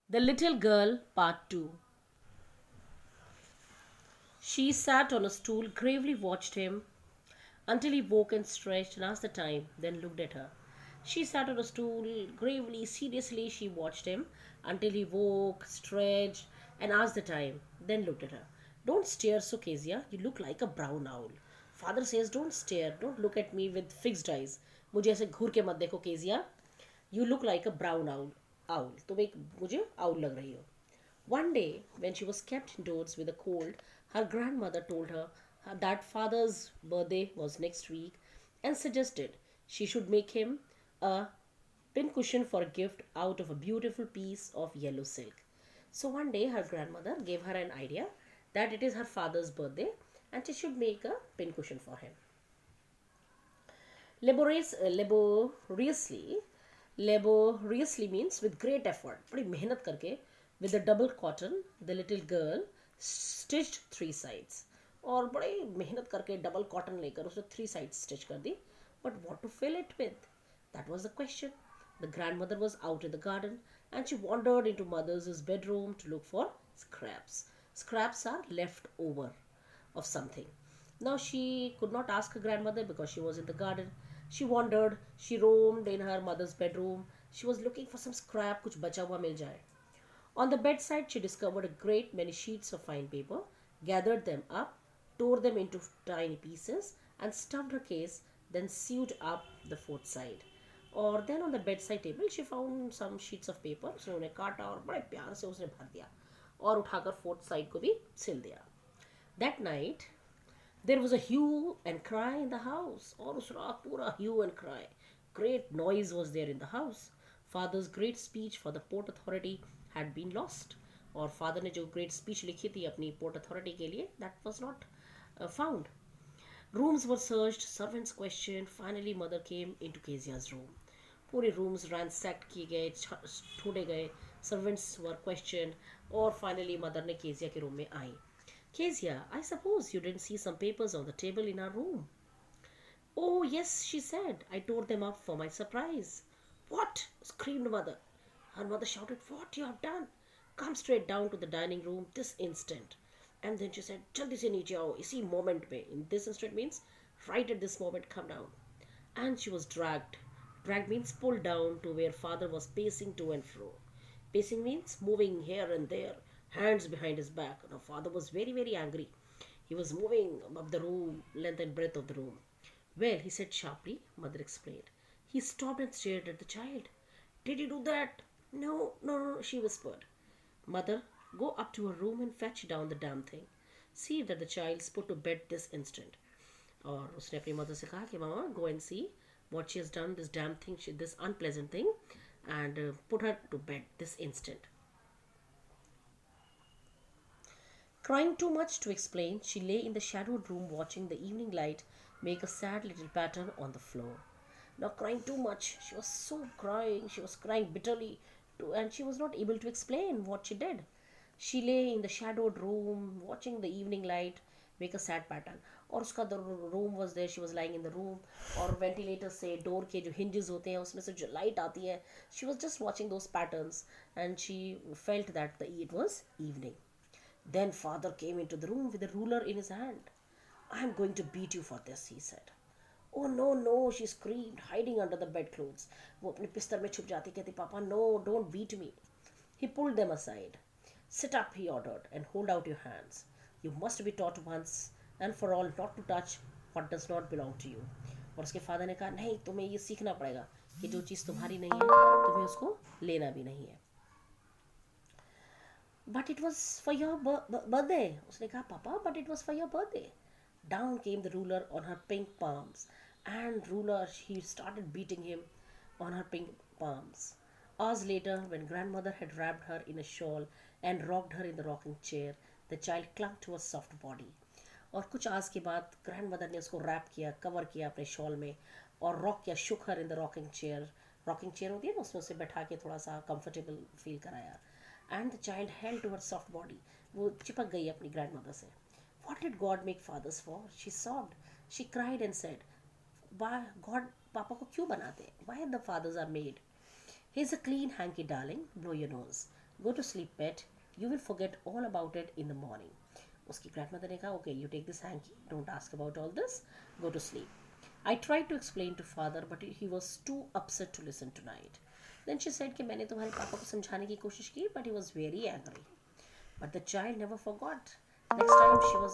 The Little Girl, Part 2. She sat on a stool, gravely watched him until he woke and stretched and asked the time, then looked at her. She sat on a stool, gravely, seriously, she watched him until he woke, stretched, and asked the time, then looked at her. Don't stare so, Kezia. You look like a brown owl. Father says, don't stare, don't look at me with fixed eyes. मुझे ऐसे घूर के मत देखो, Kezia. You look like a brown owl. तुम एक मुझे owl लग रही हो. One day, when she was kept indoors with a cold, her grandmother told her that father's birthday was next week and suggested she should make him a pincushion for a gift out of a beautiful piece of yellow silk. So one day, her grandmother gave her an idea that it is her father's birthday and she should make a pincushion for him. Laboriously, laboriously means with great effort, बड़ी मेहनत करके, with a double cotton, the little girl stitched three sides. और बड़ी मेहनत करके double cotton लेकर उसने three sides stitch कर दी. But what to fill it with? That was the question. The grandmother was out in the garden and she wandered into mother's bedroom to look for scraps. Scraps are left over of something. Now she could not ask her grandmother because she was in the garden. She wandered, she roamed in her mother's bedroom. She was looking for some scrap, कुछ बचा हुआ मिल जाए. On the bedside, she discovered a great many sheets of fine paper, gathered them up, tore them into tiny pieces, and stuffed her case, then sewed up the fourth side. और then on the bedside table, she found some sheets of paper. उसने उन्हें काटा और बड़े प्यार से उसने भर दिया और उठाकर fourth side को भी सिल दिया. That night, there was a hue and cry in the house. और उस रात पूरा hue and cry. Great noise was there in the house. Father's great speech for the Port Authority had been lost. और father ने जो great speech लिखी थी अपनी Port Authority के लिए, that was not found. Rooms were searched, servants questioned. Finally, mother came into Kezia's room. पूरे rooms ransacked किए गए, ढूंढे गए. Servants were questioned. और finally, mother ने Kezia के room में आई. Kezia, I suppose you didn't see some papers on the table in our room. Oh, yes, she said. I tore them up for my surprise. What? Screamed mother. Her mother shouted, what you have done? Come straight down to the dining room this instant. And then she said, Jaldi se niche aao, isi moment mein. In this instant means right at this moment, come down. And she was dragged. Dragged means pulled down to where father was pacing to and fro. Pacing means moving here and there, hands behind his back. Now father was very, very angry. He was moving up the room, length and breadth of the room. Well, he said sharply, mother explained. He stopped and stared at the child. Did you do that? No, no, no, she whispered. Mother, go up to her room and fetch down the damn thing. See that the child's put to bed this instant. और उसने अपनी mother से कहा कि मामा go and see what she has done, this damn thing, this unpleasant thing, and put her to bed this instant. Crying too much to explain, she lay in the shadowed room watching the evening light make a sad little pattern on the floor. Now, crying too much, she was so crying, she was crying bitterly, and she was not able to explain what she did. She lay in the shadowed room watching the evening light make a sad pattern. और उसका the room was there, she was lying in the room, और ventilator से door के जो hinges होते हैं उसमें से जो light आती है, she was just watching those patterns and she felt that it was evening. Then father came into the room with a ruler in his hand. I am going to beat you for this, he said. Oh no, no, she screamed, hiding under the bedclothes. वो अपने बिस्तर में छुप जाती कहती, Papa, no, don't beat me. He pulled them aside. Sit up, he ordered, and hold out your hands. You must be taught once and for all not to touch what does not belong to you. और उसके father ने कहा, नहीं, तुम्हें ये सीखना पड़ेगा कि जो चीज़ तुम्हारी नहीं है तुम्हें उसको लेना भी नहीं है. But it was for your birthday. उसने कहा, Papa, but it was for your birthday. Down came the ruler on her pink palms, and ruler he started beating him on her pink palms. Hours later, when grandmother had wrapped her in a shawl and rocked her in the rocking chair, the child clung to her soft body. और कुछ आज के बाद grandmother ने उसको rap किया, cover किया अपने शॉल में और रॉक किया, shook her in the rocking chair. Rocking chair होती है ना, उसमें उसे बैठा के थोड़ा सा कंफर्टेबल फील कराया. And the child held to her soft body. वो चिपक गई अपनी ग्रैंडमदर से. What did God make fathers for? She sobbed. She cried and said, Why God पापा को क्यों बनाते? Why the fathers are made? Here's a clean hanky, darling. Blow your nose. Go to sleep, pet. You will forget all about it in the morning. उसकी grandmother ने कहा, okay, you take this hanky. Don't ask about all this. Go to sleep. I tried to explain to father, but he was too upset to listen tonight. Then she said कि मैंने तुम्हारे पापा को समझाने की कोशिश की, but he was very angry. But the child never forgot. Next time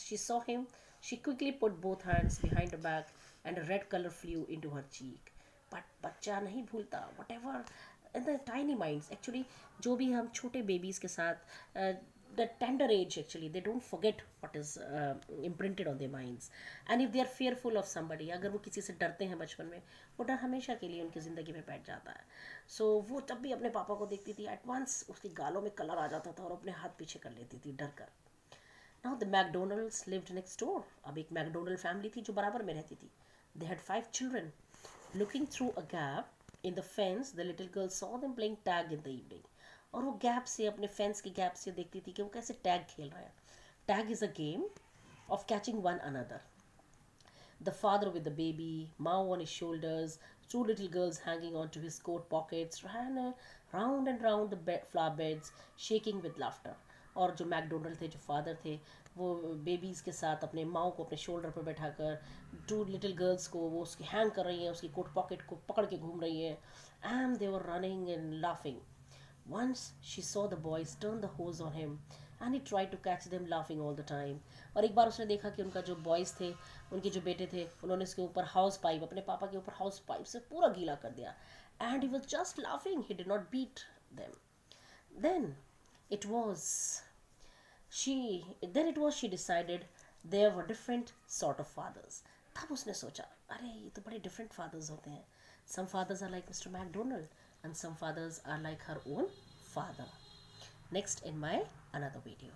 she saw him, she quickly put both hands behind her back and a red color flew into her cheek. But बच्चा नहीं भूलता, whatever in the tiny minds actually, जो भी हम छोटे babies के साथ the tender age actually they don't forget what is imprinted on their minds. And if they are fearful of somebody, अगर वो किसी से डरते हैं बचपन में, वो डर हमेशा के लिए उनकी ज़िंदगी में बैठ जाता है. सो वो तब भी अपने पापा को देखती थी, एट वंस उसकी गालों में कलर आ जाता था और अपने हाथ पीछे कर लेती थी डर कर. Now the McDonald's lived next door. अब एक मैकडोनल्ड फैमिली थी जो बराबर में रहती थी. They had 5 children. Looking through a gap in the fence the little girl saw them playing tag in the evening. और वो गैप से, अपने फेंस के गैप से देखती थी कि वो कैसे टैग खेल रहे हैं. Tag is a game of catching one another. The father with the baby, Mao on his shoulders, two little girls hanging onto his coat pockets, ran round and round the flower beds, shaking with laughter. और जो McDonald थे, जो father थे, वो babies के साथ अपने माओ को अपने शोल्डर पर बैठाकर टू लिटिल गर्ल्स को वो उसकी हैंग कर रही हैं, उसकी कोट पॉकेट को पकड़ के घूम रही हैं. And they were running and laughing. Once she saw the boys turn the hose on him and he tried to catch them laughing all the time. और एक बार उसने देखा कि उनका जो बॉयज़ थे, उनके जो बेटे थे, उन्होंने उसके ऊपर हाउस पाइप, अपने पापा के ऊपर हाउस पाइप से पूरा गीला कर दिया. And he was just laughing. He did not beat them. Then it was she decided there were different sort of fathers. तब उसने सोचा, अरे ये तो बड़े different fathers होते हैं. Some fathers are like Mr. McDonald and some fathers are like her own father. Next in my another video.